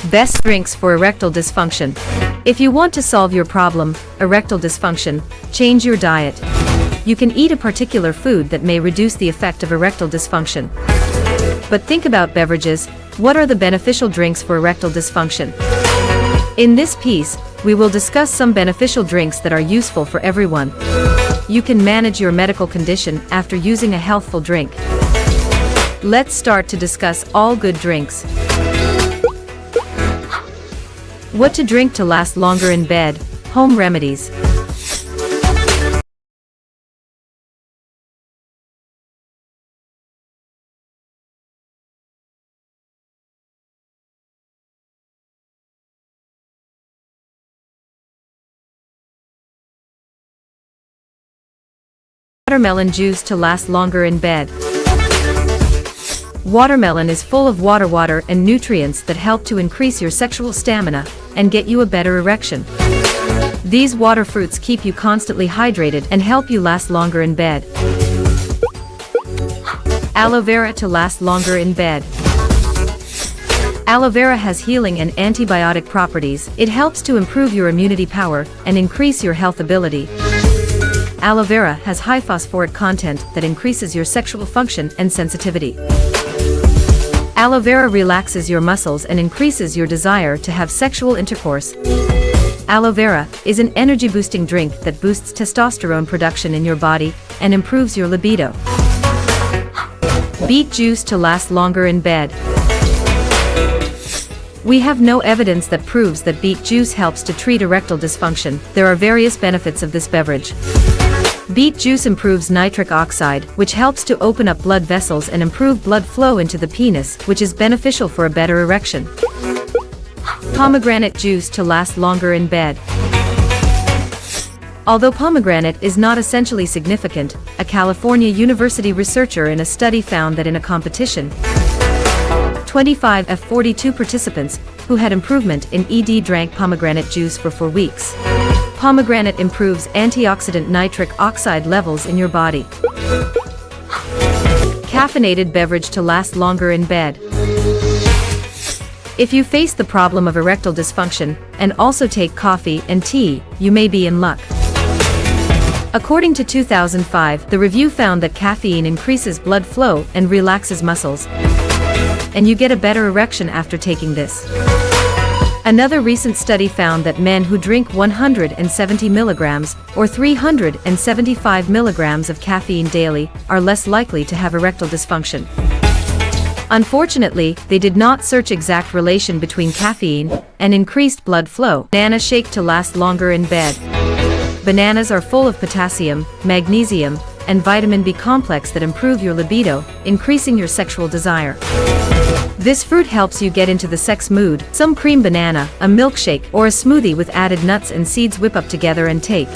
Best drinks for erectile dysfunction. If you want to solve your problem, erectile dysfunction, change your diet. You can eat a particular food that may reduce the effect of erectile dysfunction. But think about beverages. What are the beneficial drinks for erectile dysfunction? In this piece, we will discuss some beneficial drinks that are useful for everyone. You can manage your medical condition after using a healthful drink. Let's start to discuss all good drinks. What to drink to last longer in bed. Home remedies. Watermelon juice to last longer in bed. Watermelon is full of water and nutrients that help to increase your sexual stamina and get you a better erection. These water fruits keep you constantly hydrated and help you last longer in bed. Aloe vera to last longer in bed. Aloe vera has healing and antibiotic properties. It helps to improve your immunity power and increase your health ability. Aloe vera has high phosphoric content that increases your sexual function and sensitivity. Aloe vera relaxes your muscles and increases your desire to have sexual intercourse. Aloe vera is an energy-boosting drink that boosts testosterone production in your body and improves your libido. Beet juice to last longer in bed. We have no evidence that proves that beet juice helps to treat erectile dysfunction. There are various benefits of this beverage. Beet juice improves nitric oxide, which helps to open up blood vessels and improve blood flow into the penis, which is beneficial for a better erection. Pomegranate juice to last longer in bed. Although pomegranate is not essentially significant, a California University researcher in a study found that in a competition, 25 of 42 participants who had improvement in ED drank pomegranate juice for 4 weeks. Pomegranate improves antioxidant nitric oxide levels in your body. Caffeinated beverage to last longer in bed. If you face the problem of erectile dysfunction and also take coffee and tea, you may be in luck. According to 2005, the review found that caffeine increases blood flow and relaxes muscles, and you get a better erection after taking this. Another recent study found that men who drink 170 milligrams or 375 milligrams of caffeine daily are less likely to have erectile dysfunction. Unfortunately, they did not search exact relation between caffeine and increased blood flow. Banana shake to last longer in bed. Bananas are full of potassium, magnesium, and vitamin B complex that improve your libido, increasing your sexual desire. This fruit helps you get into the sex mood. Some cream banana, a milkshake, or a smoothie with added nuts and seeds whip up together and take.